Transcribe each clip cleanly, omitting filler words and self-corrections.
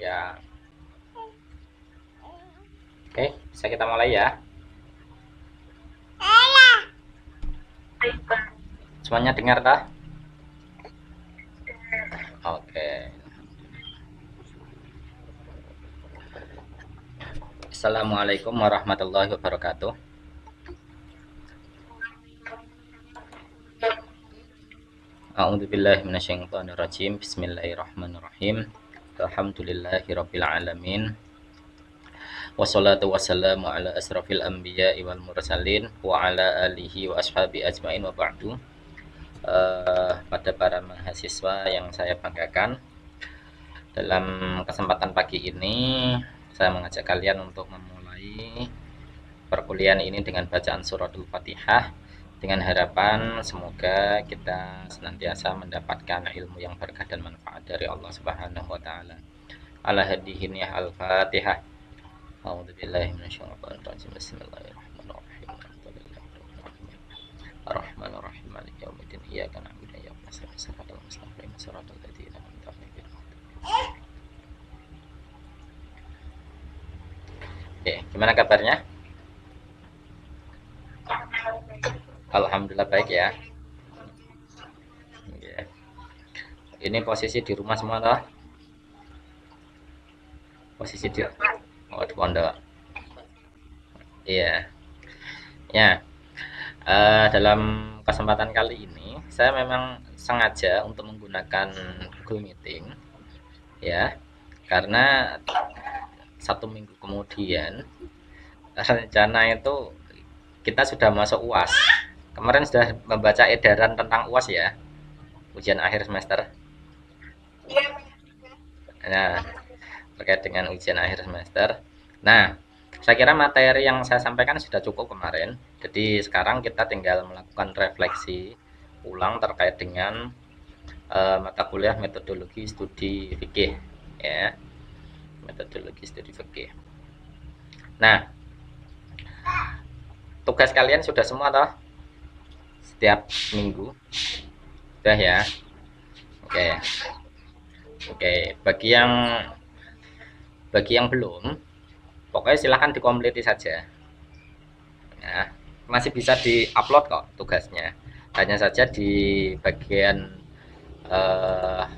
Ya, oke, bisa kita mulai ya. Semuanya dengar kah? Oke. Assalamualaikum warahmatullahi wabarakatuh. A'udzubillahi minasyaitonirrajim. Bismillahirrahmanirrahim. Alhamdulillahirabbil alamin. Wassalatu wassalamu ala asrafil anbiya'i wal mursalin wa ala alihi wa ashabi ajmain wa ba'du. Pada para mahasiswa yang saya banggakan, dalam kesempatan pagi ini saya mengajak kalian untuk memulai perkuliahan ini dengan bacaan suratul Fatihah, dengan harapan semoga kita senantiasa mendapatkan ilmu yang berkah dan manfaat dari Allah Subhanahu wa taala. Ala hadihin ya al-Fatihah. A'udzubillahi minasyaitonir rajim. Bismillahirrahmanirrahim. Ar-Rahmanir-Rahim. Maliki yaumiddin. Iyyaka na'budu wa iyyaka nasta'in. Shiratal mustaqim. Shiratal ladzina an'amta 'alaihim. Oke, gimana kabarnya? Alhamdulillah baik ya. Oke. Ini posisi di rumah semua toh? Posisi di di pondok. Iya. Ya. Dalam kesempatan kali ini saya memang sengaja untuk menggunakan Google Meeting ya, karena 1 minggu kemudian rencana itu kita sudah masuk UAS. Kemarin sudah membaca edaran tentang UAS ya, ujian akhir semester. Nah, terkait dengan ujian akhir semester. Nah, saya kira materi yang saya sampaikan sudah cukup kemarin. Jadi sekarang kita tinggal melakukan refleksi ulang terkait dengan mata kuliah metodologi studi fikih ya. Metodologi studi fikih. Nah, tugas kalian sudah semua toh? Setiap minggu. Sudah ya. Oke. Oke, bagi yang belum, pokoknya silahkan dikompleti saja ya, masih bisa diupload kok tugasnya, hanya saja di bagian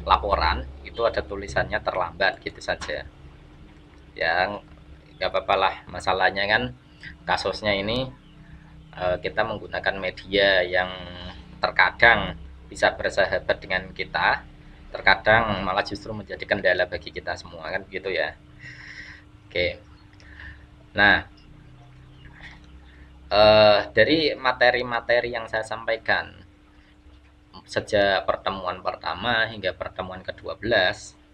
laporan itu ada tulisannya terlambat gitu saja, yang nggak apa-apa lah. Masalahnya kan kasusnya ini kita menggunakan media yang terkadang bisa bersahabat dengan kita, terkadang malah justru menjadi kendala bagi kita semua, kan begitu ya. Oke, nah dari materi-materi yang saya sampaikan sejak pertemuan pertama hingga pertemuan ke-12,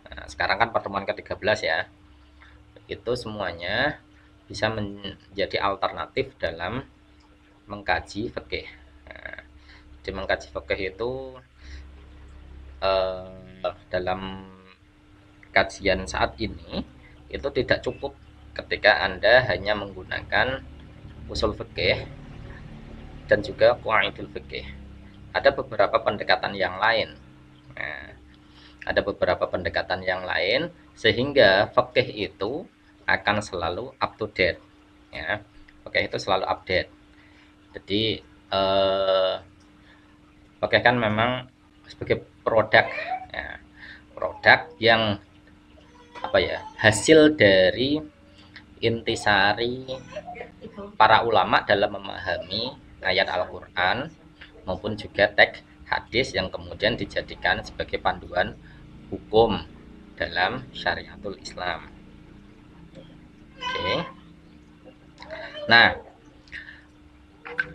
nah, sekarang kan pertemuan ke-13 ya, itu semuanya bisa menjadi alternatif dalam mengkaji fikih. Nah, di mengkaji fikih itu dalam kajian saat ini itu tidak cukup ketika Anda hanya menggunakan usul fikih dan juga qawaidul fikih. Ada beberapa pendekatan yang lain. Nah, ada beberapa pendekatan yang lain sehingga fikih itu akan selalu up to date ya. Fikih itu selalu update. Jadi fikih kan memang sebagai produk ya, produk yang apa ya, hasil dari intisari para ulama dalam memahami ayat Al-Quran maupun juga teks hadis yang kemudian dijadikan sebagai panduan hukum dalam syariatul Islam. Oke. Nah,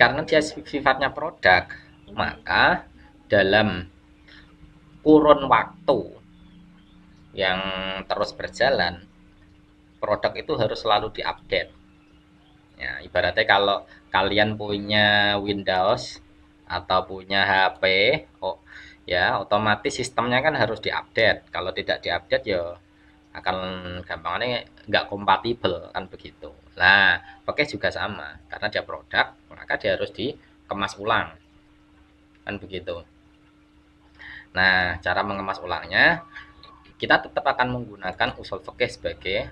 karena dia sifatnya produk, maka dalam kurun waktu yang terus berjalan, produk itu harus selalu diupdate. Ya, ibaratnya kalau kalian punya Windows atau punya HP, oh ya, otomatis sistemnya kan harus diupdate. Kalau tidak diupdate ya akan gampangnya nggak kompatibel kan begitu. Nah, pakai juga sama, karena dia produk, maka dia harus dikemas ulang kan begitu. Nah, cara mengemas ulangnya kita tetap akan menggunakan usul fikih sebagai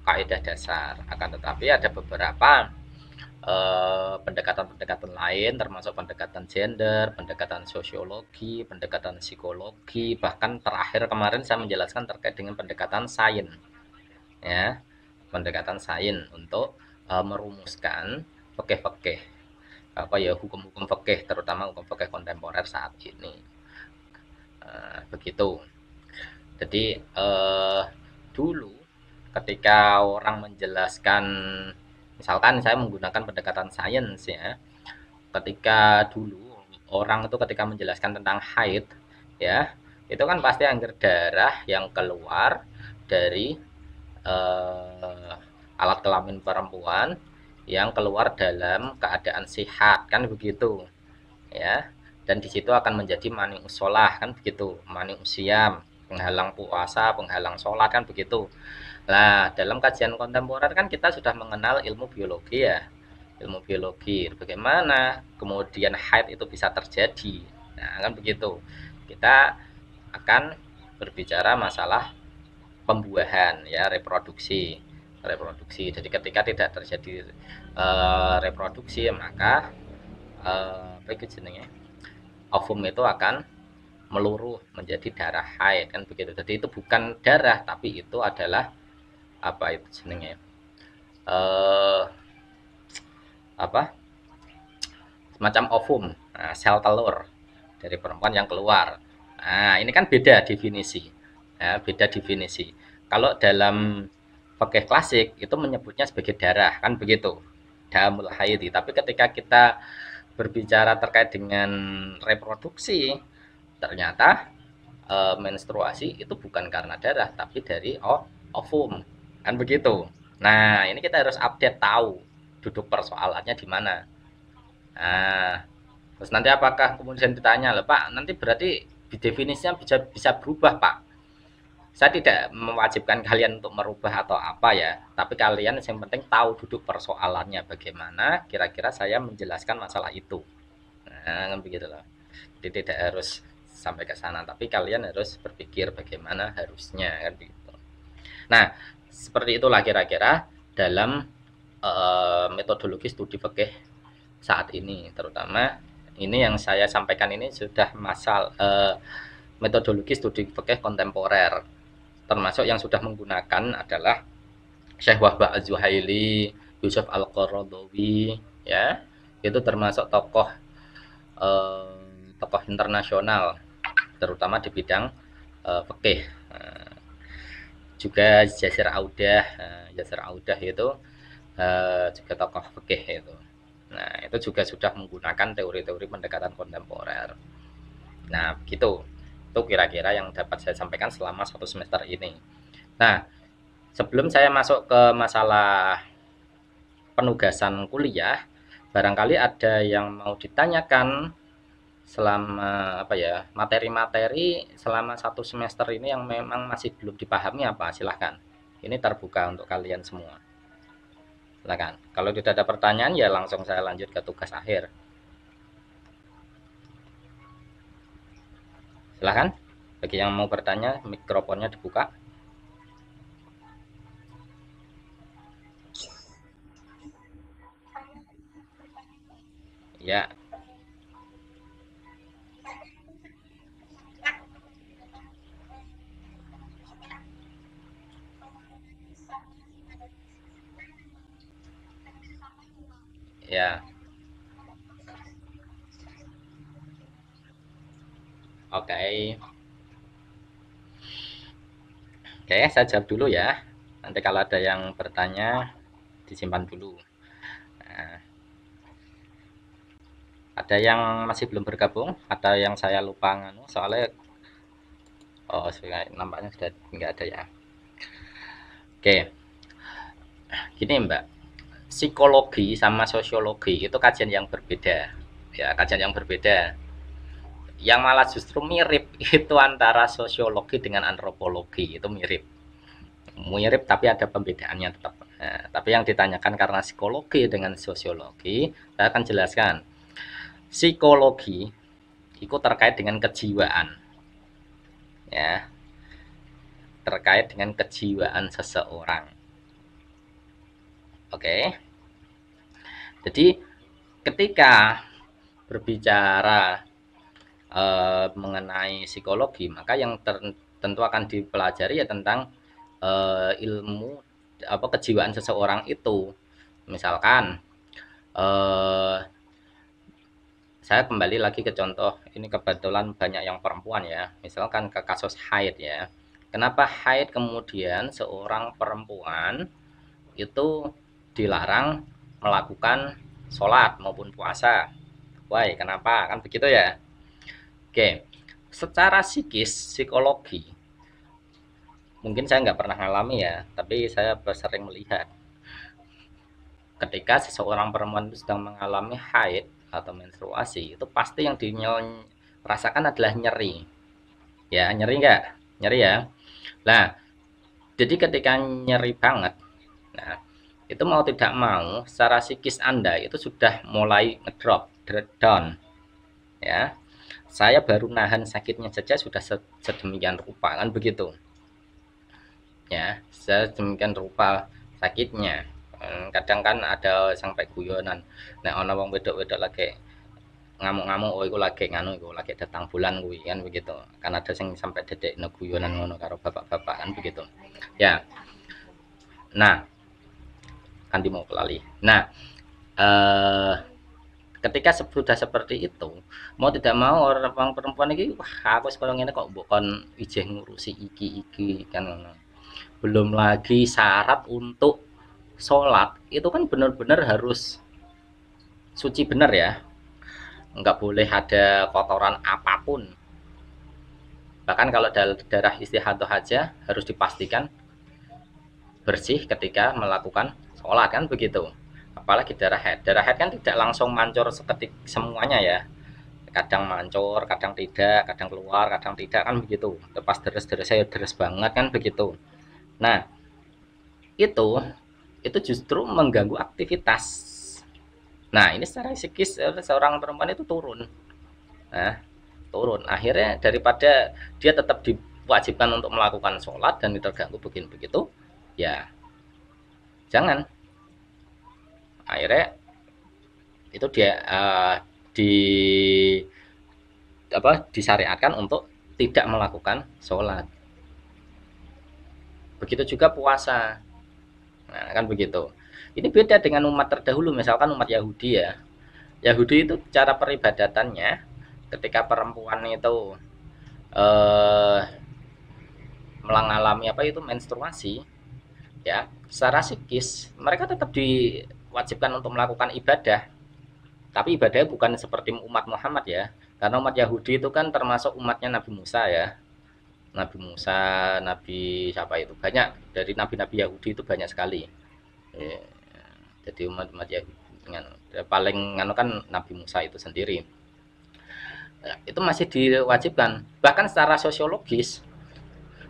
kaidah dasar, akan tetapi ada beberapa pendekatan-pendekatan lain, termasuk pendekatan gender, pendekatan sosiologi, pendekatan psikologi, bahkan terakhir kemarin saya menjelaskan terkait dengan pendekatan sains, ya, pendekatan sains untuk merumuskan fikih-fikih, apa ya, hukum-hukum fikih, terutama hukum fikih kontemporer saat ini. Begitu. Jadi dulu ketika orang menjelaskan, misalkan saya menggunakan pendekatan sains ya, ketika dulu orang itu ketika menjelaskan tentang haid ya, itu kan pasti air darah yang keluar dari alat kelamin perempuan yang keluar dalam keadaan sehat, kan begitu ya, dan di situ akan menjadi mani usolah, kan begitu, mani usiam, penghalang puasa, penghalang sholat, kan begitu. Nah, dalam kajian kontemporer kan kita sudah mengenal ilmu biologi ya, ilmu biologi, bagaimana kemudian haid itu bisa terjadi. Nah, kan begitu. Kita akan berbicara masalah pembuahan ya, reproduksi. Reproduksi. Jadi ketika tidak terjadi reproduksi, maka apa itu jenenge? Ovum itu akan meluruh menjadi darah haid, kan begitu. Jadi itu bukan darah, tapi itu adalah apa itu jenenge? Apa? Semacam ovum, nah, sel telur dari perempuan yang keluar. Nah, ini kan beda definisi. Ya, beda definisi. Kalau dalam fikih klasik itu menyebutnya sebagai darah, kan begitu. Damul haidi. Tapi ketika kita berbicara terkait dengan reproduksi, ternyata menstruasi itu bukan karena darah, tapi dari ovum, kan begitu. Nah, ini kita harus update, tahu duduk persoalannya di mana. Nah, terus nanti apakah kemudian ditanya, loh Pak, nanti berarti definisinya bisa berubah Pak. Saya tidak mewajibkan kalian untuk merubah atau apa ya, tapi kalian yang penting tahu duduk persoalannya bagaimana, kira-kira saya menjelaskan masalah itu. Nah, kan begitu loh. Jadi tidak harus sampai ke sana, tapi kalian harus berpikir bagaimana harusnya, kan begitu. Nah, seperti itulah kira-kira dalam metodologi studi fikih saat ini, terutama ini yang saya sampaikan ini sudah metodologi studi fikih kontemporer, termasuk yang sudah menggunakan adalah Syekh Wahbah Az-Zuhaili, Yusuf Al-Qaradawi ya, itu termasuk tokoh internasional terutama di bidang fikih. Juga Yasir Audah, Yasir Audah itu juga tokoh fikih itu. Nah, itu juga sudah menggunakan teori-teori pendekatan kontemporer. Nah, begitu. Itu kira-kira yang dapat saya sampaikan selama 1 semester ini. Nah, sebelum saya masuk ke masalah penugasan kuliah, barangkali ada yang mau ditanyakan selama apa ya, materi-materi selama 1 semester ini yang memang masih belum dipahami apa, silahkan. Ini terbuka untuk kalian semua. Silakan. Kalau tidak ada pertanyaan ya langsung saya lanjut ke tugas akhir. Silakan. Bagi yang mau bertanya, mikrofonnya dibuka. Ya. Ya. Oke. Oke, saya jawab dulu ya. Nanti kalau ada yang bertanya disimpan dulu. Nah, ada yang masih belum bergabung? Ada yang saya lupa nganu? Soalnya nampaknya sudah nggak ada ya. Oke, gini Mbak. Psikologi sama sosiologi itu kajian yang berbeda. Ya, kajian yang berbeda. Yang malah justru mirip itu antara sosiologi dengan antropologi, itu mirip. Mirip tapi ada pembedaannya tetap. Nah, tapi yang ditanyakan karena psikologi dengan sosiologi, saya akan jelaskan. Psikologi itu terkait dengan kejiwaan. Ya. terkait dengan kejiwaan seseorang. Oke. Jadi ketika berbicara mengenai psikologi, maka yang tentu akan dipelajari ya tentang ilmu kejiwaan seseorang itu. Misalkan saya kembali lagi ke contoh, ini kebetulan banyak yang perempuan ya, misalkan ke kasus haid ya. Kenapa haid kemudian seorang perempuan itu dilarang melakukan sholat maupun puasa? Why, kenapa? Kan begitu ya. Oke, secara psikologi, mungkin saya nggak pernah ngalami ya, tapi saya sering melihat ketika seseorang perempuan itu sedang mengalami haid atau menstruasi, itu pasti yang dirasakan adalah nyeri. Ya, nyeri nggak? Nyeri ya. Nah, jadi ketika nyeri banget, nah itu mau tidak mau, secara psikis Anda itu sudah mulai ngedrop, down. Ya, saya baru nahan sakitnya saja sudah sedemikian rupa, kan begitu. Ya, sedemikian rupa sakitnya. Kadang kan ada sampai guyonan. Nah, ono wong wedok-wedok lagi ngamuk-ngamuk, oh iku lagi nganu, iku lagi datang bulan kuwi kan begitu. Kan ada yang sampai dedek guyonan ngono karo bapak-bapak kan begitu. Ya. Nah, kan mau kelali. Nah, ketika sudah seperti itu, mau tidak mau orang perempuan ini, wah aku sekarang ini kok bukan ijeh ngurusi iki kan, belum lagi syarat untuk sholat itu kan benar-benar harus suci benar ya, nggak boleh ada kotoran apapun, bahkan kalau darah istihadah aja harus dipastikan bersih ketika melakukan sholat kan begitu. Apalagi darah haid kan tidak langsung mancur seketik semuanya ya, kadang mancur, kadang tidak, kadang keluar, kadang tidak kan begitu. Pas deres saya deres banget kan begitu. Nah itu justru mengganggu aktivitas. Nah ini secara psikis seorang perempuan itu turun. Nah turun akhirnya, daripada dia tetap diwajibkan untuk melakukan sholat dan terganggu begitu ya jangan. Akhirnya itu dia disyariatkan untuk tidak melakukan sholat. Begitu juga puasa. Nah, kan begitu. Ini beda dengan umat terdahulu, misalkan umat Yahudi ya. Yahudi itu cara peribadatannya ketika perempuan itu mengalami menstruasi ya, secara psikis mereka tetap diwajibkan untuk melakukan ibadah, tapi ibadahnya bukan seperti umat Muhammad ya, karena umat Yahudi itu kan termasuk umatnya Nabi Musa ya. Nabi Musa, Nabi siapa itu, banyak dari nabi-nabi Yahudi itu banyak sekali ya. Jadi umat Yahudi paling kan Nabi Musa itu sendiri ya, itu masih diwajibkan. Bahkan secara sosiologis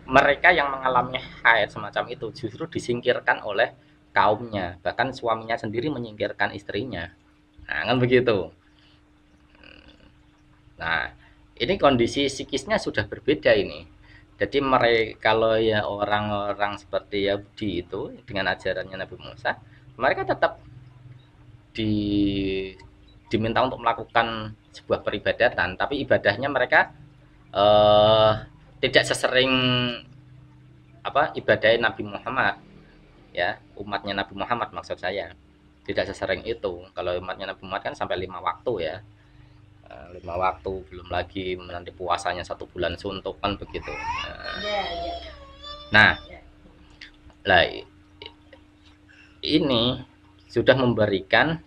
mereka yang mengalami haid semacam itu justru disingkirkan oleh kaumnya, bahkan suaminya sendiri menyingkirkan istrinya. Nah kan begitu. Nah ini kondisi psikisnya sudah berbeda ini. Jadi mereka, kalau ya orang-orang seperti Yahudi itu dengan ajarannya Nabi Musa, mereka tetap diminta untuk melakukan sebuah peribadatan, tapi ibadahnya mereka tidak sesering ibadah Nabi Muhammad ya, umatnya Nabi Muhammad maksud saya, tidak sesering itu. Kalau umatnya Nabi Muhammad kan sampai 5 waktu ya, 5 waktu, belum lagi nanti puasanya 1 bulan suntuk kan begitu. Nah lah ini sudah memberikan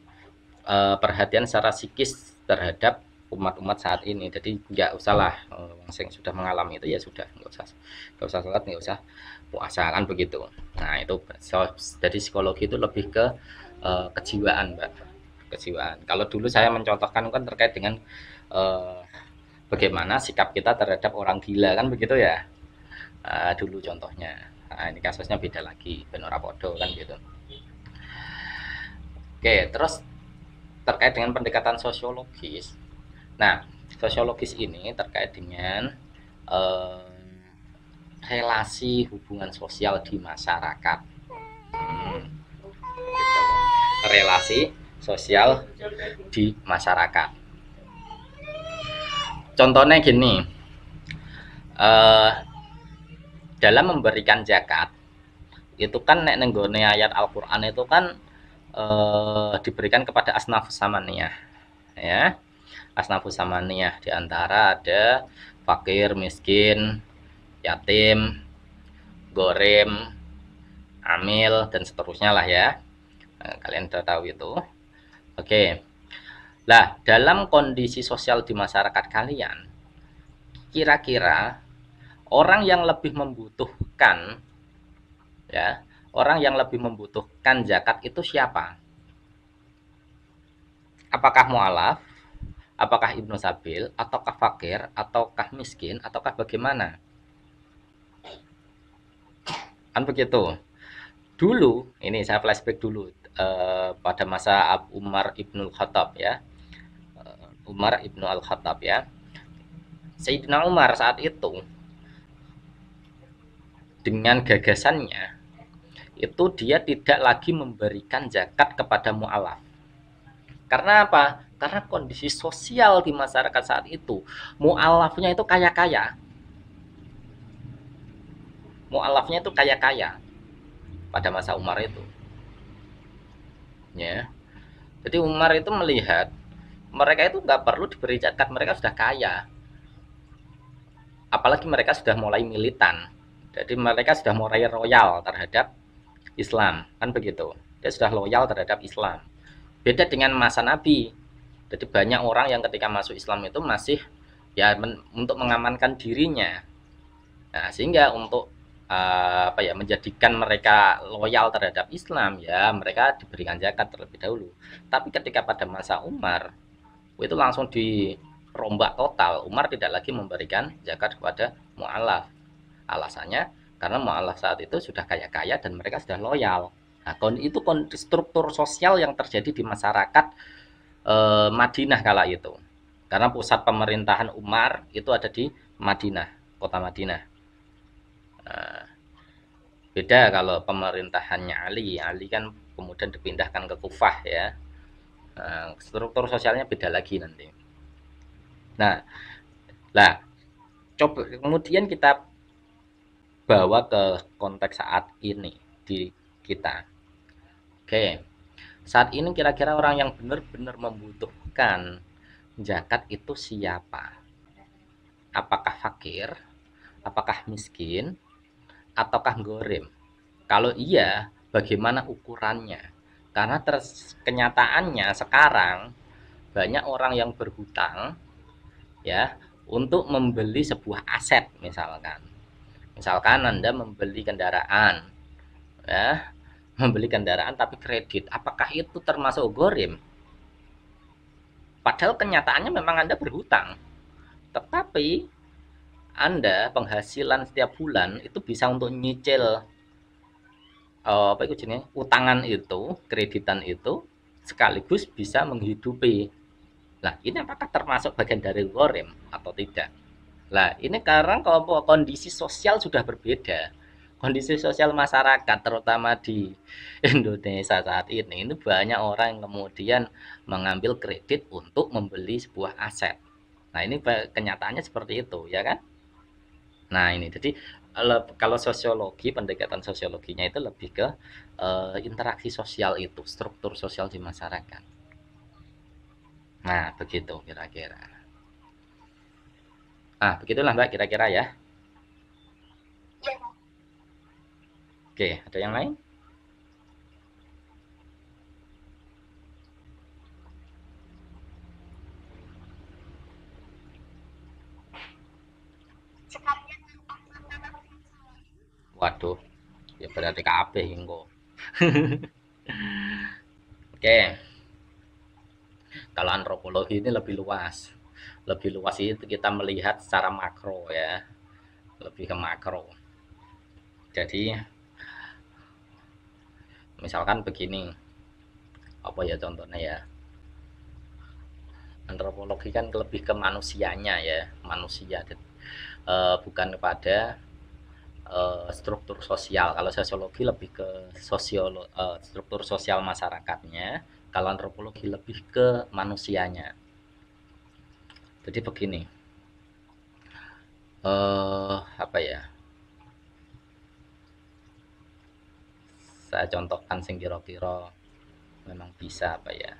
perhatian secara psikis terhadap umat-umat saat ini. Jadi nggak usahlah yang sudah mengalami itu ya sudah nggak usah sholat, nggak usah puasa kan begitu. Nah itu jadi psikologi itu lebih ke kejiwaan Mbak, kejiwaan. Kalau dulu saya mencontohkan kan terkait dengan bagaimana sikap kita terhadap orang gila kan begitu ya, dulu contohnya. Nah, ini kasusnya beda lagi, benar podo kan gitu. Oke, terus terkait dengan pendekatan sosiologis. Nah, sosiologis ini terkait dengan relasi hubungan sosial di masyarakat. Gitu. Relasi sosial di masyarakat. Contohnya gini, dalam memberikan zakat itu kan nek nenggone ayat Al-Qur'an itu kan diberikan kepada asnafus samaniyah, ya. Asnafus samaniyah diantara ada fakir, miskin, yatim, gorem, amil, dan seterusnya lah ya. Kalian sudah tahu itu. Oke. Lah, dalam kondisi sosial di masyarakat kalian, kira-kira orang yang lebih membutuhkan, ya, orang yang lebih membutuhkan zakat itu siapa? Apakah mu'alaf, apakah ibnu sabil, ataukah fakir, ataukah miskin, ataukah bagaimana? Kan begitu. Dulu, ini saya flashback dulu pada masa Umar ibnul Khattab ya. Umar ibnu al-Khattab ya. Sayyidina Umar saat itu dengan gagasannya itu dia tidak lagi memberikan zakat kepada mu'alaf. Karena apa? Karena kondisi sosial di masyarakat saat itu, mu'alafnya itu kaya-kaya. Mu'alafnya itu kaya-kaya pada masa Umar itu. Ya. Jadi Umar itu melihat mereka itu nggak perlu diberi zakat, mereka sudah kaya. Apalagi mereka sudah mulai militan. Jadi mereka sudah mulai royal terhadap Islam, kan begitu. Dia sudah loyal terhadap Islam. Beda dengan masa Nabi. Jadi banyak orang yang ketika masuk Islam itu masih ya untuk mengamankan dirinya. Nah, sehingga untuk menjadikan mereka loyal terhadap Islam, ya mereka diberikan zakat terlebih dahulu. Tapi ketika pada masa Umar itu langsung dirombak total. Umar tidak lagi memberikan zakat kepada mu'alaf. Alasannya karena mu'alaf saat itu sudah kaya-kaya dan mereka sudah loyal. Nah, itu struktur sosial yang terjadi di masyarakat Madinah kala itu. Karena pusat pemerintahan Umar itu ada di Madinah, kota Madinah. Beda kalau pemerintahannya Ali. Ali kan kemudian dipindahkan ke Kufah ya. Struktur sosialnya beda lagi nanti. Nah, coba kemudian kita bawa ke konteks saat ini di kita. Oke, saat ini kira-kira orang yang benar-benar membutuhkan zakat itu siapa? Apakah fakir? Apakah miskin? Ataukah gorem? Kalau iya, bagaimana ukurannya? Karena kenyataannya sekarang banyak orang yang berhutang ya untuk membeli sebuah aset misalkan. Misalkan Anda membeli kendaraan ya, membeli kendaraan tapi kredit. Apakah itu termasuk gorem? Padahal kenyataannya memang Anda berhutang. Tetapi Anda penghasilan setiap bulan itu bisa untuk nyicil utangan itu, kreditan itu sekaligus bisa menghidupi. Nah, ini apakah termasuk bagian dari gorem atau tidak? Nah, ini sekarang kalau kondisi sosial sudah berbeda. Kondisi sosial masyarakat terutama di Indonesia saat ini banyak orang yang kemudian mengambil kredit untuk membeli sebuah aset. Nah, ini kenyataannya seperti itu, ya kan? Nah, ini jadi kalau sosiologi, pendekatan sosiologinya itu lebih ke interaksi sosial itu, struktur sosial di masyarakat. Nah, begitu kira-kira. Ah, begitulah Mbak kira-kira ya. Oke, ada yang lain? Waduh, ya berarti kabeh engko. Oke, kalau antropologi ini lebih luas. Lebih luas itu kita melihat secara makro ya. Lebih ke makro. Jadi misalkan begini. Apa ya contohnya ya? Antropologi kan lebih ke manusianya ya, manusia bukan kepada struktur sosial. Kalau sosiologi lebih ke struktur sosial masyarakatnya, kalau antropologi lebih ke manusianya. Jadi begini, apa ya? Saya contohkan sing kira-kira memang bisa apa ya?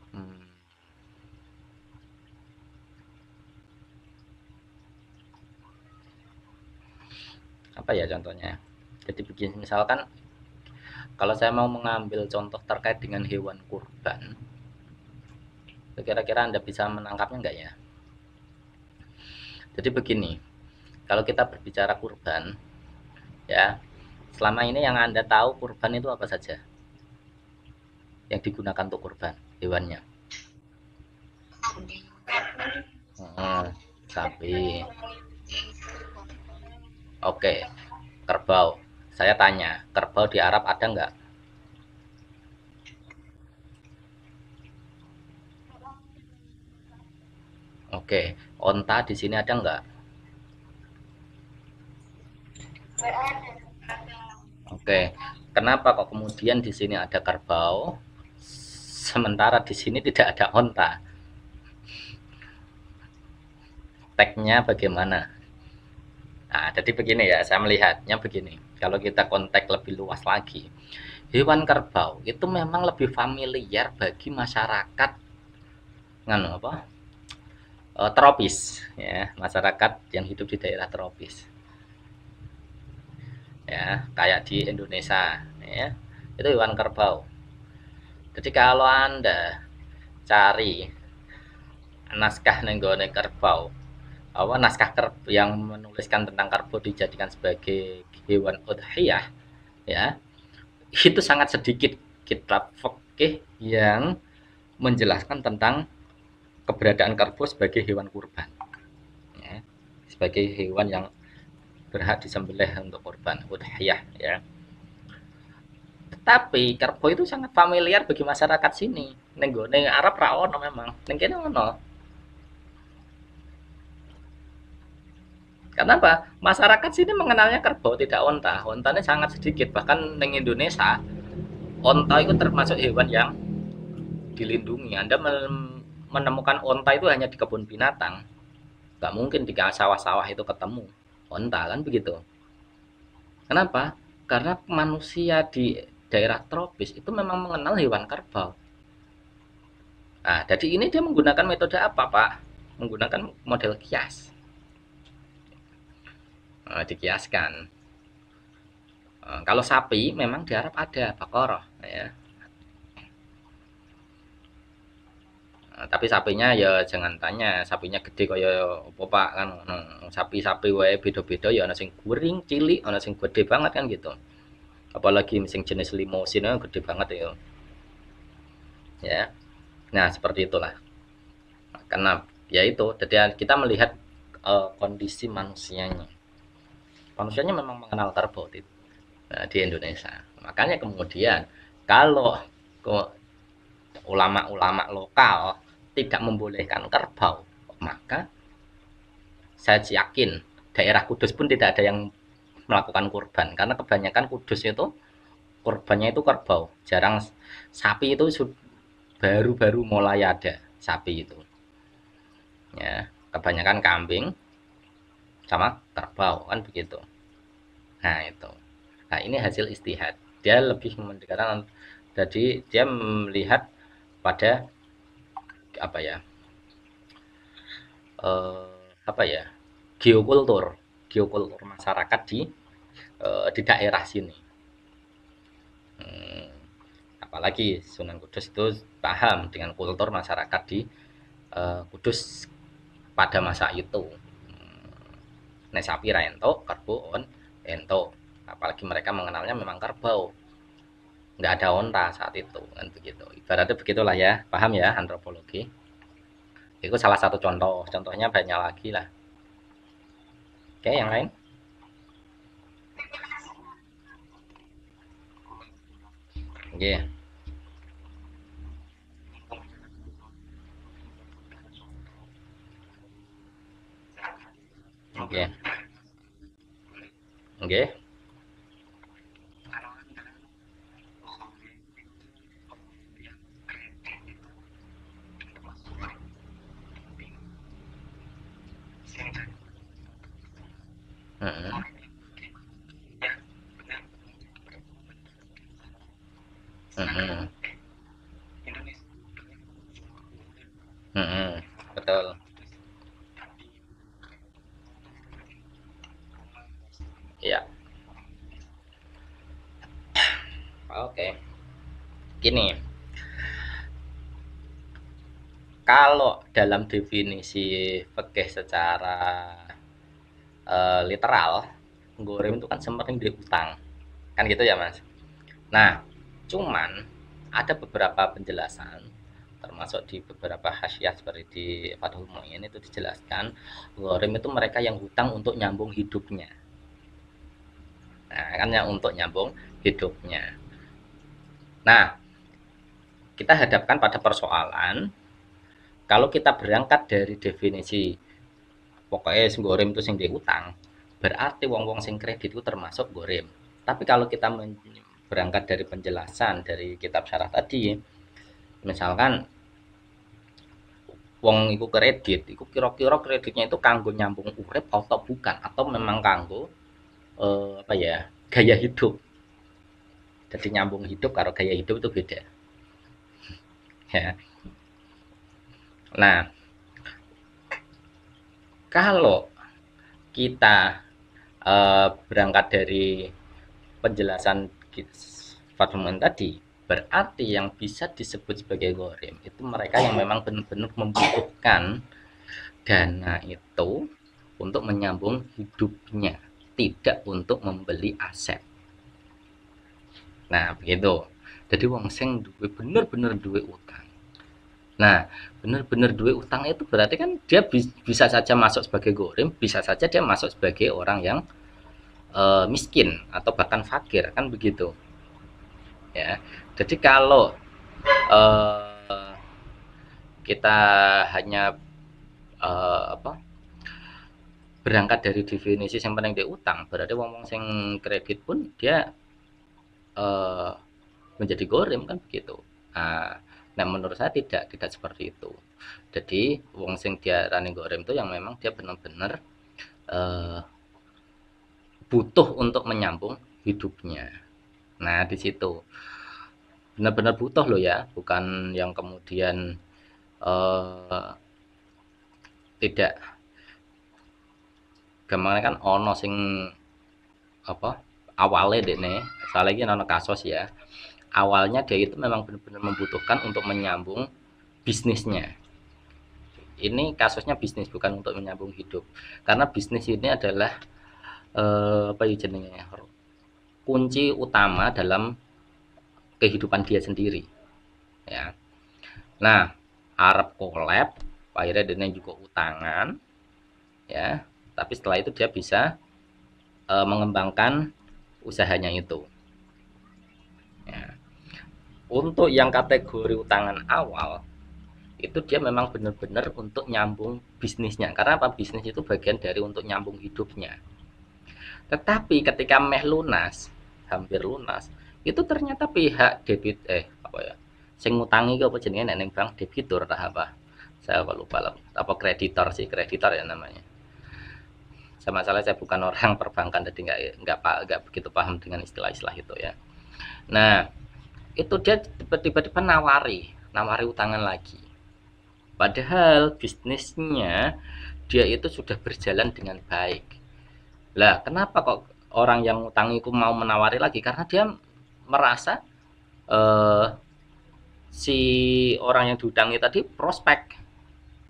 Hmm, apa ya contohnya? Jadi begini, misalkan kalau saya mau mengambil contoh terkait dengan hewan kurban, kira-kira Anda bisa menangkapnya enggak ya? Jadi begini, kalau kita berbicara kurban, ya, selama ini yang Anda tahu kurban itu apa saja yang digunakan untuk kurban hewannya? Hmm, sapi. Oke, kerbau. Saya tanya, kerbau di Arab ada nggak? Oke, onta di sini ada nggak? Oke, kenapa kok kemudian di sini ada kerbau, sementara di sini tidak ada onta? Tagnya bagaimana? Nah, jadi begini ya, saya melihatnya begini. Kalau kita konteks lebih luas lagi, hewan kerbau itu memang lebih familiar bagi masyarakat nganu apa? Tropis ya, masyarakat yang hidup di daerah tropis. Ya, kayak di Indonesia ya. Itu hewan kerbau. Jadi kalau Anda cari naskah nenggone kerbau, apa naskah yang menuliskan tentang kerbau dijadikan sebagai hewan udhiyah ya, itu sangat sedikit kitab fikih yang menjelaskan tentang keberadaan kerbau sebagai hewan kurban ya, sebagai hewan yang berhak disembelih untuk kurban udhiyah ya. Tetapi kerbau itu sangat familiar bagi masyarakat sini. Nenggone Arab ra ono memang. Ning kene ono. Kenapa? Masyarakat sini mengenalnya kerbau tidak onta. Ontanya sangat sedikit. Bahkan di Indonesia, onta itu termasuk hewan yang dilindungi. Anda menemukan onta itu hanya di kebun binatang. Gak mungkin di sawah-sawah itu ketemu onta kan begitu. Kenapa? Karena manusia di daerah tropis itu memang mengenal hewan kerbau. Nah, jadi ini dia menggunakan metode apa, Pak? Menggunakan model kias. Dikiaskan. Kalau sapi memang di Arab ada bakoroh ya. Tapi sapinya ya jangan tanya sapinya gede kaya apa Pak kan. Sapi-sapi wae beda-beda ya ana sing guring, cilik, ana sing gede banget kan gitu. Apalagi sing jenis limosin gede banget ya. Ya. Nah, seperti itulah. Karena ya itu, jadi kita melihat kondisi manusianya. Manusianya memang mengenal karbohidrat di Indonesia. Makanya kemudian kalau ulama-ulama lokal tidak membolehkan kerbau, maka saya yakin daerah Kudus pun tidak ada yang melakukan kurban karena kebanyakan Kudus itu kurbannya itu kerbau. Jarang sapi itu baru-baru mulai ada sapi itu. Ya, kebanyakan kambing sama kerbau kan begitu. Nah, itu. Nah, ini hasil istihad. Dia lebih mendekatkan jadi dia melihat pada apa ya? eh, apa ya? Geokultur masyarakat di daerah sini. Hmm, apalagi Sunan Kudus itu paham dengan kultur masyarakat di Kudus pada masa itu. Nek sapi ra entuk, kerbau on entuk. Apalagi mereka mengenalnya memang kerbau, nggak ada onta saat itu kan begitu. Ibaratnya begitulah ya, paham ya antropologi. Itu salah satu contoh, contohnya banyak lagi lah. Oke, yang lain? Oke. Oke. Oke. Heeh. Heeh. Heeh. Betul. Iya. Oke. Gini, kalau dalam definisi fikih secara literal, gorem itu kan semerning di utang. Kan gitu ya, Mas? Nah, cuman ada beberapa penjelasan termasuk di beberapa hasyiah seperti di Fathul Mu'in itu dijelaskan gorem itu mereka yang hutang untuk nyambung hidupnya. Nah, kan yang untuk nyambung hidupnya. Nah, kita hadapkan pada persoalan kalau kita berangkat dari definisi pokoknya sing gorem itu sing diutang, berarti wong-wong sing kredit itu termasuk gorem. Tapi kalau kita berangkat dari penjelasan dari kitab syarah tadi, misalkan wong iku kredit, iku kira-kira kreditnya itu kanggo nyambung urip atau bukan, atau memang kanggo apa ya, gaya hidup. Jadi nyambung hidup karo gaya hidup itu beda. Ya. Nah, kalau kita berangkat dari penjelasan Fatman tadi, berarti yang bisa disebut sebagai gorem itu mereka yang memang benar-benar membutuhkan dana itu untuk menyambung hidupnya, tidak untuk membeli aset. Nah, begitu. Jadi wong sing duwe bener-bener duwe utang. Nah, bener-bener duwe utang itu berarti kan dia bisa saja masuk sebagai gorem, bisa saja dia masuk sebagai orang yang miskin atau bahkan fakir, kan begitu. Ya. Jadi kalau eh, kita hanya apa berangkat dari definisi yang penting di utang, berarti wong-wong sing kredit pun dia eh, menjadi gorem, kan begitu. Nah, menurut saya tidak seperti itu. Jadi wong sing dia running gorem itu yang memang dia benar-benar eh, butuh untuk menyambung hidupnya. Nah, di situ benar-benar butuh loh ya, bukan yang kemudian eh, tidak. Gampangnya kan ono sing apa awalnya deh nih, salah lagi ono kasus ya. Awalnya dia itu memang benar-benar membutuhkan untuk menyambung bisnisnya. Ini kasusnya bisnis, bukan untuk menyambung hidup. Karena bisnis ini adalah apa ya jenenge, kunci utama dalam kehidupan dia sendiri. Ya. Nah, Arab collab, akhirnya dia juga utangan, ya. Tapi setelah itu dia bisa mengembangkan usahanya itu. Ya. Untuk yang kategori utangan awal, itu dia memang benar-benar untuk nyambung bisnisnya. Karena apa? Bisnis itu bagian dari untuk nyambung hidupnya. Tetapi ketika meh lunas, hampir lunas, itu ternyata pihak debit apa ya? Sing ngutangi ke apa jenenge nek ning bank debitur tah apa? Saya lupa lah. Apa kreditor sih, kreditor ya namanya. Sama salah saya bukan orang perbankan jadi nggak begitu paham dengan istilah-istilah itu ya. Nah, itu dia tiba-tiba nawari utangan lagi. Padahal bisnisnya dia itu sudah berjalan dengan baik. Lah, kenapa kok orang yang utang itu mau menawari lagi? Karena dia merasa eh, si orang yang diutangi tadi prospek,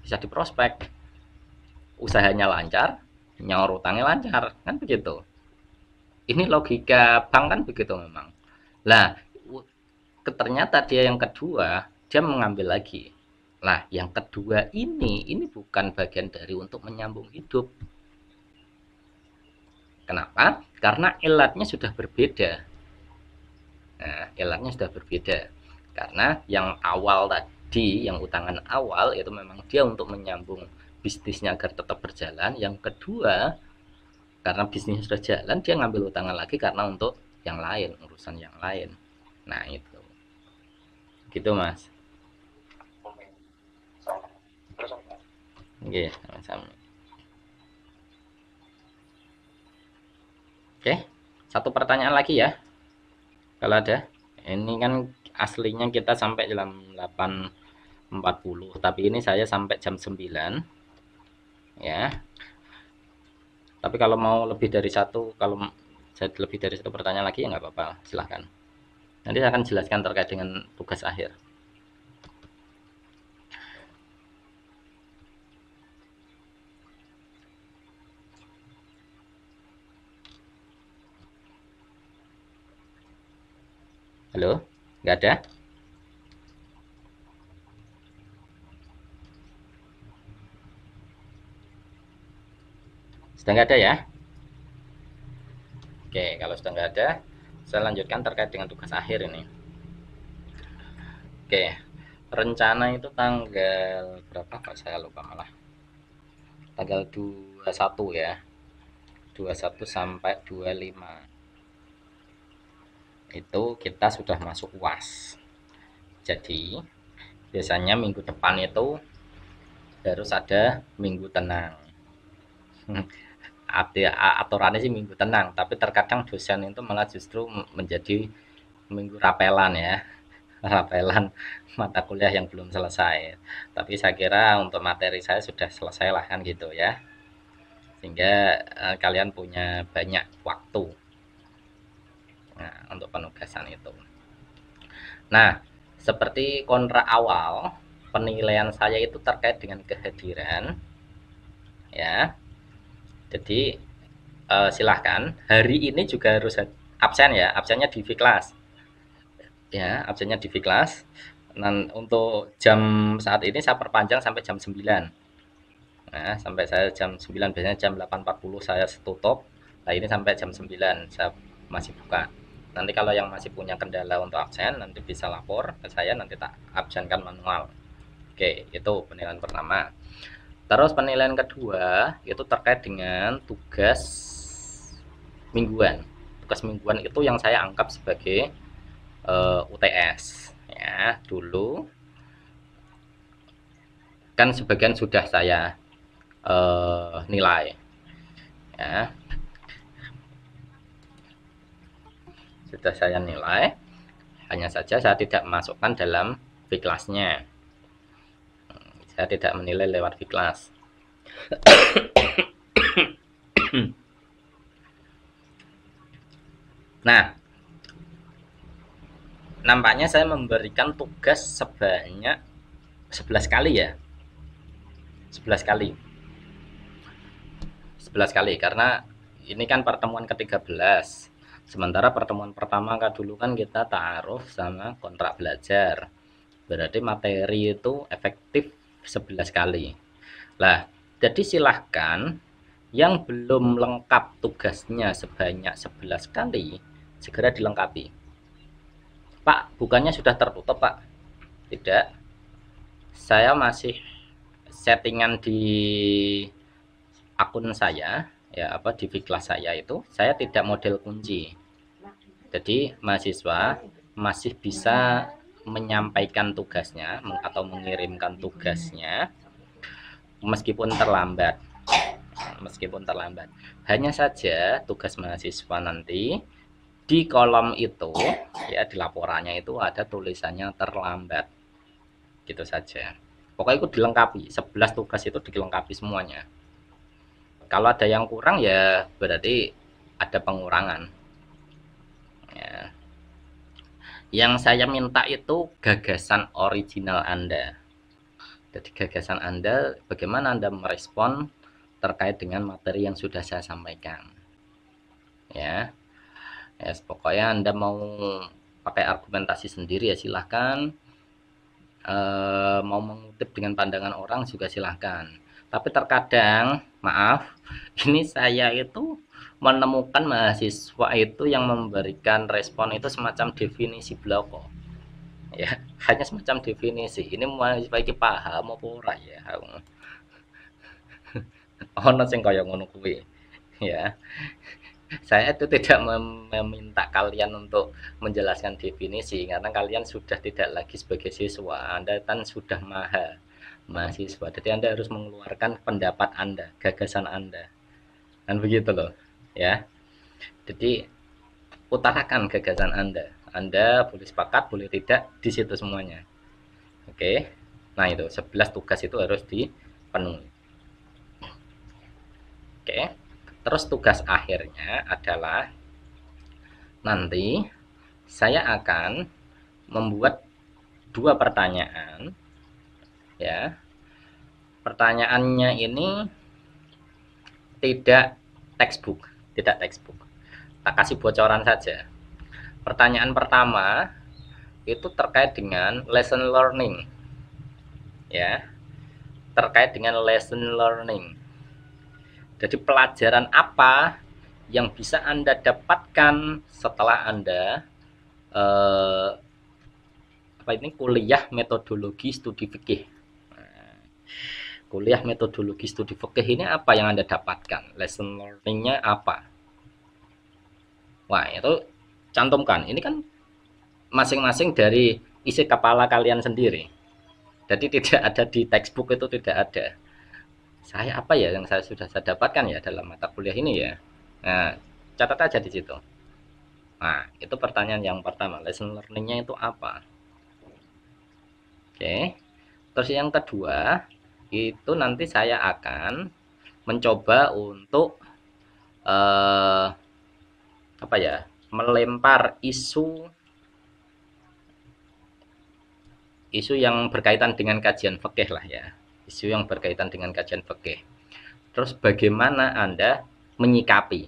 bisa diprospek, usahanya lancar, nyaur utangnya lancar, kan begitu. Ini logika bank kan begitu memang. Lah, ternyata dia yang kedua, dia mengambil lagi. Nah, yang kedua ini bukan bagian dari untuk menyambung hidup. Kenapa? Karena ilatnya sudah berbeda. Nah, ilatnya sudah berbeda. Karena yang awal tadi, yang utangan awal itu memang dia untuk menyambung bisnisnya agar tetap berjalan. Yang kedua, karena bisnisnya sudah jalan, dia ngambil utangan lagi karena untuk yang lain, urusan yang lain. Nah itu gitu mas. Oke, sama-sama. Oke, satu pertanyaan lagi ya kalau ada. Ini kan aslinya kita sampai jam 8.40, tapi ini saya sampai jam 9 ya. Tapi kalau mau lebih dari satu, kalau lebih dari satu pertanyaan lagi ya nggak apa-apa, silahkan. Nanti saya akan jelaskan terkait dengan tugas akhir. Halo, nggak ada? Sudah nggak ada ya? Oke, kalau sudah nggak ada, saya lanjutkan terkait dengan tugas akhir ini. Oke, rencana itu tanggal berapa? Kok saya lupa malah. Tanggal 21 ya. 21 sampai 25. Itu kita sudah masuk UAS. Jadi, biasanya minggu depan itu harus ada minggu tenang. Aturannya sih minggu tenang, tapi terkadang dosen itu malah justru menjadi minggu rapelan ya. Rapelan mata kuliah yang belum selesai. Tapi saya kira untuk materi saya sudah selesai lah kan gitu ya. Sehingga kalian punya banyak waktu untuk penugasan itu. Nah, seperti kontrak awal, penilaian saya itu terkait dengan kehadiran ya. Jadi silahkan hari ini juga harus absen ya, absennya di Viklas ya, absennya di Viklas. Dan untuk jam saat ini saya perpanjang sampai jam 9. Nah, sampai saya jam 9, biasanya jam 8.40 saya tutup. Nah, ini sampai jam 9 saya masih buka. Nanti kalau yang masih punya kendala untuk absen, nanti bisa lapor ke saya, nanti tak absenkan manual. Oke, itu penilaian pertama. Terus penilaian kedua itu terkait dengan tugas mingguan. Tugas mingguan itu yang saya anggap sebagai UTS ya. Dulu kan sebagian sudah saya nilai ya, sudah saya nilai, hanya saja saya tidak masukkan dalam Viklasnya. Saya tidak menilai lewat Viklas. Nah, nampaknya saya memberikan tugas sebanyak 11 kali ya. 11 kali. 11 kali karena ini kan pertemuan ke-13. Sementara pertemuan pertama kan dulu kan kita ta'aruf sama kontrak belajar. Berarti materi itu efektif 11 kali. Lah, jadi silahkan yang belum lengkap tugasnya sebanyak 11 kali segera dilengkapi. Pak, bukannya sudah tertutup, Pak? Tidak. Saya masih settingan di akun saya ya, apa di Viklas saya itu saya tidak model kunci. Jadi mahasiswa masih bisa menyampaikan tugasnya atau mengirimkan tugasnya meskipun terlambat. Meskipun terlambat. Hanya saja tugas mahasiswa nanti di kolom itu ya, di laporannya itu ada tulisannya terlambat. Gitu saja. Pokoknya itu dilengkapi. 11 tugas itu dilengkapi semuanya. Kalau ada yang kurang ya berarti ada pengurangan. Ya. Yang saya minta itu gagasan original Anda. Jadi gagasan Anda, bagaimana Anda merespon terkait dengan materi yang sudah saya sampaikan. Ya, pokoknya Anda mau pakai argumentasi sendiri ya silahkan. Mau mengutip dengan pandangan orang juga silahkan. Tapi terkadang, maaf, ini saya itu menemukan mahasiswa itu yang memberikan respon itu semacam definisi bloko. Ya, hanya semacam definisi. Ini mahasiswa iki paham apa ora ya? Ono sing kaya ngono kuwi. ya. Saya itu tidak meminta kalian untuk menjelaskan definisi karena kalian sudah tidak lagi sebagai siswa, Anda kan sudah mahasiswa. Jadi Anda harus mengeluarkan pendapat Anda, gagasan Anda. Kan begitu loh, ya. Jadi utarakan gagasan Anda. Anda boleh sepakat, boleh tidak, di situ semuanya. Oke. Nah, itu 11 tugas itu harus dipenuhi. Oke. Terus tugas akhirnya adalah nanti saya akan membuat 2 pertanyaan, ya. Pertanyaannya ini tidak textbook, tidak textbook. Tak kasih bocoran saja. Pertanyaan pertama itu terkait dengan lesson learning, ya, terkait dengan lesson learning. Jadi pelajaran apa yang bisa Anda dapatkan setelah Anda kuliah metodologi studi fikih. Kuliah metodologi studi fikih ini apa yang Anda dapatkan? Lesson learning-nya apa? Wah, itu cantumkan. Ini kan masing-masing dari isi kepala kalian sendiri. Jadi tidak ada di textbook, itu tidak ada. Saya apa ya yang sudah saya dapatkan ya dalam mata kuliah ini ya. Nah, catat aja di situ. Nah, itu pertanyaan yang pertama. Lesson learning-nya itu apa? Oke. Terus yang kedua, itu nanti saya akan mencoba untuk melempar isu yang berkaitan dengan kajian fikih lah ya. Isu yang berkaitan dengan kajian fikih. Terus bagaimana Anda menyikapi?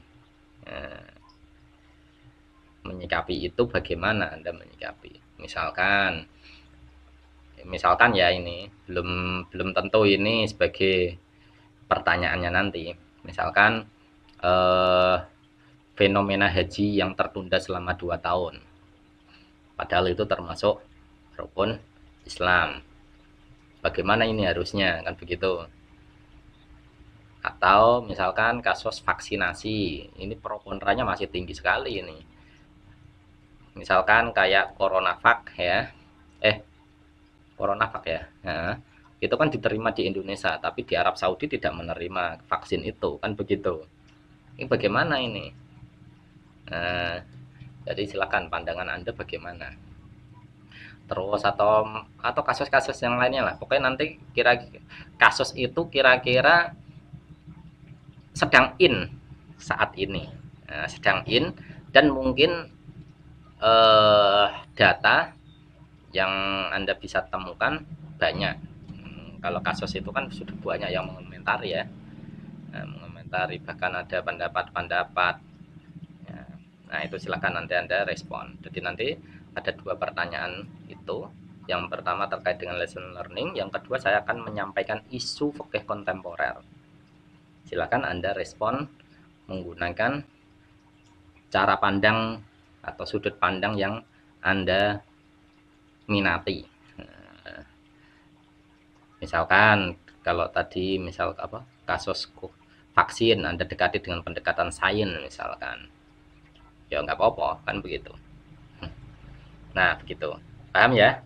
Menyikapi itu bagaimana Anda menyikapi? Misalkan ya, ini belum tentu ini sebagai pertanyaannya nanti. Misalkan fenomena haji yang tertunda selama 2 tahun. Padahal itu termasuk rukun Islam. Bagaimana ini harusnya, kan begitu. Atau misalkan kasus vaksinasi, ini pro kontranya masih tinggi sekali ini. Misalkan kayak CoronaVac ya. CoronaVac ya. Nah, itu kan diterima di Indonesia, tapi di Arab Saudi tidak menerima vaksin itu, kan begitu. Ini bagaimana ini? Nah, jadi silakan pandangan Anda bagaimana. Terus atau kasus-kasus yang lainnya lah. Pokoknya nanti kasus itu kira-kira sedang in saat ini. Nah, sedang in dan mungkin data yang Anda bisa temukan banyak. Kalau kasus itu kan sudah banyak yang mengomentari ya. Mengomentari, bahkan ada pendapat-pendapat. Nah, itu silakan nanti Anda respon. Jadi nanti ada 2 pertanyaan itu. Yang pertama terkait dengan lesson learning, yang kedua saya akan menyampaikan isu fikih kontemporer. Silakan Anda respon menggunakan cara pandang atau sudut pandang yang Anda minati. Misalkan kalau tadi kasus vaksin, Anda dekati dengan pendekatan sains misalkan. Ya nggak apa-apa, kan begitu. Nah, begitu. Paham ya?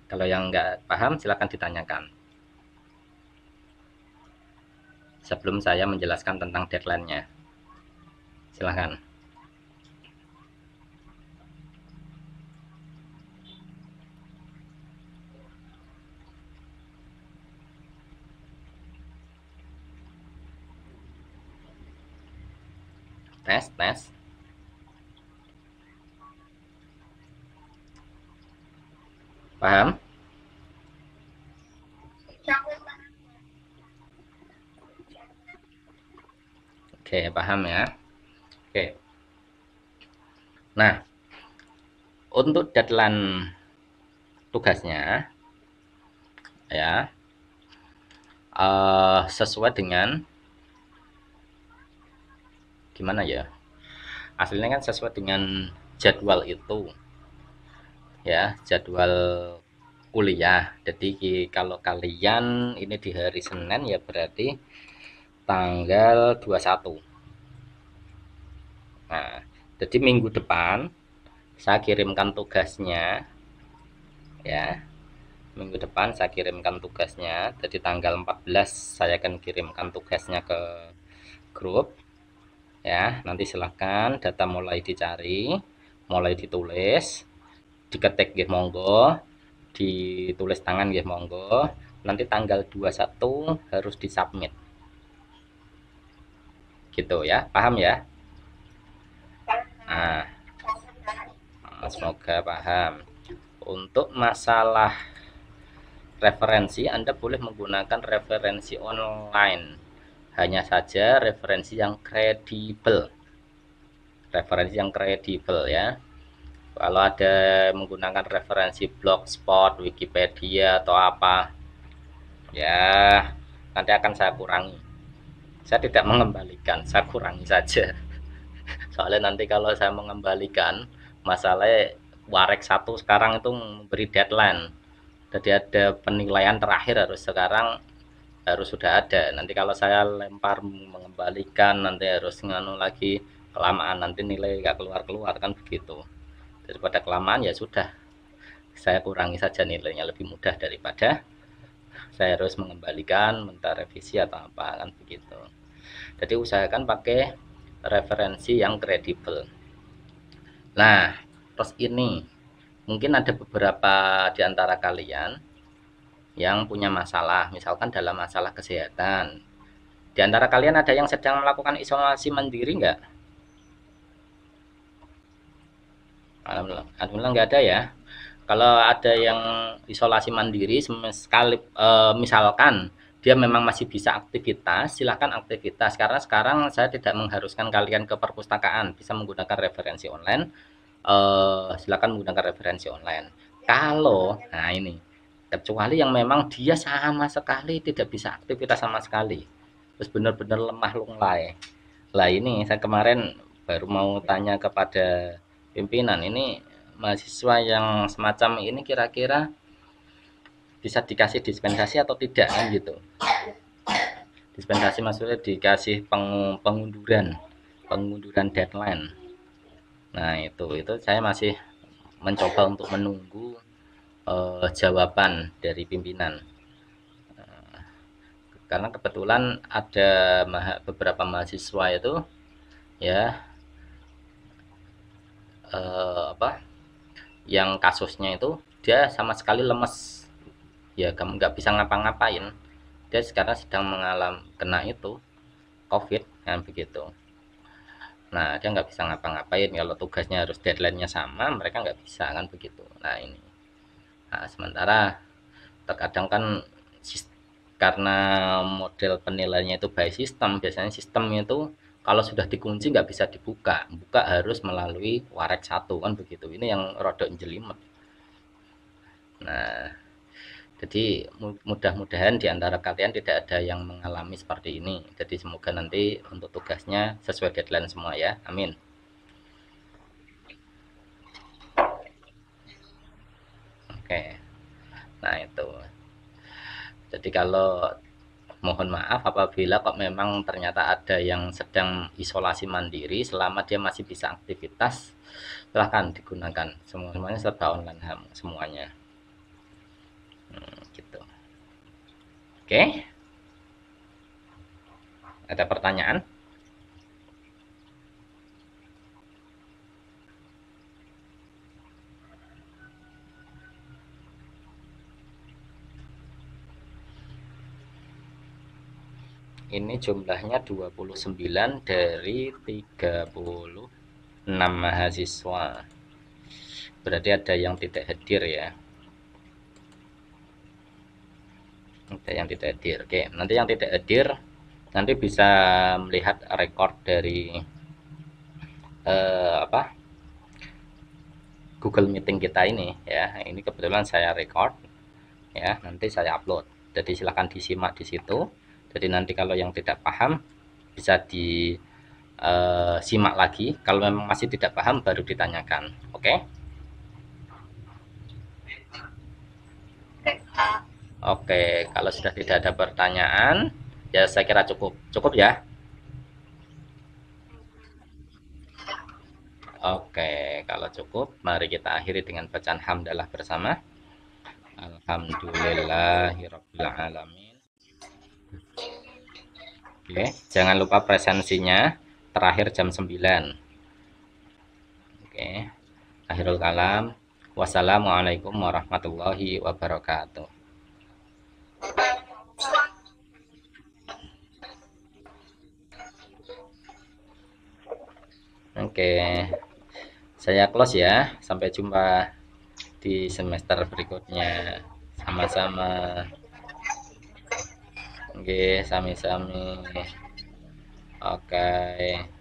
Kalau yang nggak paham silakan ditanyakan sebelum saya menjelaskan tentang deadline-nya. Silakan. Tes. Paham? Oke, paham ya. Oke. Nah, untuk deadline tugasnya ya sesuai dengan gimana ya? Aslinya kan sesuai dengan jadwal itu. Ya, jadwal kuliah. Jadi kalau kalian ini di hari Senin ya berarti tanggal 21. Nah, jadi minggu depan saya kirimkan tugasnya ya. Minggu depan saya kirimkan tugasnya. Jadi tanggal 14 saya akan kirimkan tugasnya ke grup ya. Nanti silahkan data mulai dicari, mulai ditulis, diketik nggih monggo, ditulis tangan nggih monggo. Nanti tanggal 21 harus disubmit. Gitu ya. Paham ya? Nah, semoga paham. Untuk masalah referensi, Anda boleh menggunakan referensi online. Hanya saja referensi yang kredibel. Referensi yang kredibel ya. Kalau ada menggunakan referensi blogspot, Wikipedia atau apa, ya nanti akan saya kurangi. Saya tidak mengembalikan, saya kurangi saja. Soalnya nanti kalau saya mengembalikan, masalahnya Warek 1 sekarang itu memberi deadline. Jadi ada penilaian terakhir harus sekarang harus sudah ada. Nanti kalau saya lempar mengembalikan nanti harus nganu lagi, kelamaan nanti nilai nggak keluar-keluar kan begitu. Daripada kelamaan ya sudah, saya kurangi saja nilainya, lebih mudah daripada saya harus mengembalikan, minta revisi atau apa kan begitu. Jadi usahakan pakai referensi yang kredibel. Nah, terus ini mungkin ada beberapa di antara kalian yang punya masalah, misalkan dalam masalah kesehatan. Di antara kalian ada yang sedang melakukan isolasi mandiri nggak? Alhamdulillah nggak ada ya. Kalau ada yang isolasi mandiri, sekali misalkan dia memang masih bisa aktivitas, silahkan aktivitas. Karena sekarang saya tidak mengharuskan kalian ke perpustakaan, bisa menggunakan referensi online. Silakan menggunakan referensi online. Kalau, nah ini, kecuali yang memang dia sama sekali tidak bisa aktivitas sama sekali, terus benar-benar lemah lunglai. Lah ini saya kemarin baru mau tanya kepada pimpinan, ini mahasiswa yang semacam ini kira-kira bisa dikasih dispensasi atau tidak kan gitu. Dispensasi maksudnya dikasih pengunduran deadline. Nah, itu saya masih mencoba untuk menunggu jawaban dari pimpinan. Karena kebetulan ada beberapa mahasiswa itu ya apa yang kasusnya itu dia sama sekali lemes, ya kamu nggak bisa ngapa-ngapain, dia sekarang sedang mengalami kena itu COVID kan begitu. Nah dia nggak bisa ngapa-ngapain, kalau tugasnya harus deadline-nya sama, mereka nggak bisa kan begitu. Nah ini, nah, sementara terkadang kan karena model penilaiannya itu by system, biasanya sistemnya itu kalau sudah dikunci nggak bisa dibuka, buka harus melalui Warek 1 kan begitu. Ini yang rodok jelimet. Nah, jadi mudah-mudahan di antara kalian tidak ada yang mengalami seperti ini. Jadi semoga nanti untuk tugasnya sesuai deadline semua ya. Amin. Oke. Nah, itu. Jadi kalau mohon maaf apabila kok memang ternyata ada yang sedang isolasi mandiri, selama dia masih bisa aktivitas, silahkan digunakan. Semuanya serba online semuanya. Gitu. Oke, ada pertanyaan? Ini jumlahnya 29 dari 36 mahasiswa. Berarti ada yang tidak hadir ya. Ada yang tidak hadir. Oke, nanti yang tidak hadir nanti bisa melihat record dari apa? Google Meeting kita ini ya. Ini kebetulan saya record ya, nanti saya upload. Jadi silahkan disimak di situ. Jadi nanti kalau yang tidak paham bisa disimak lagi. Kalau memang masih tidak paham baru ditanyakan. Oke? Oke, kalau sudah tidak ada pertanyaan, ya saya kira cukup. Cukup ya? Oke, kalau cukup, mari kita akhiri dengan bacaan hamdalah bersama. Alhamdulillahirabbil alamin. Oke, jangan lupa presensinya terakhir jam 9. Oke, akhirul kalam. Wassalamualaikum warahmatullahi wabarakatuh. Oke, saya close ya. Sampai jumpa di semester berikutnya. Sama-sama. Oke, sami-sami. Oke.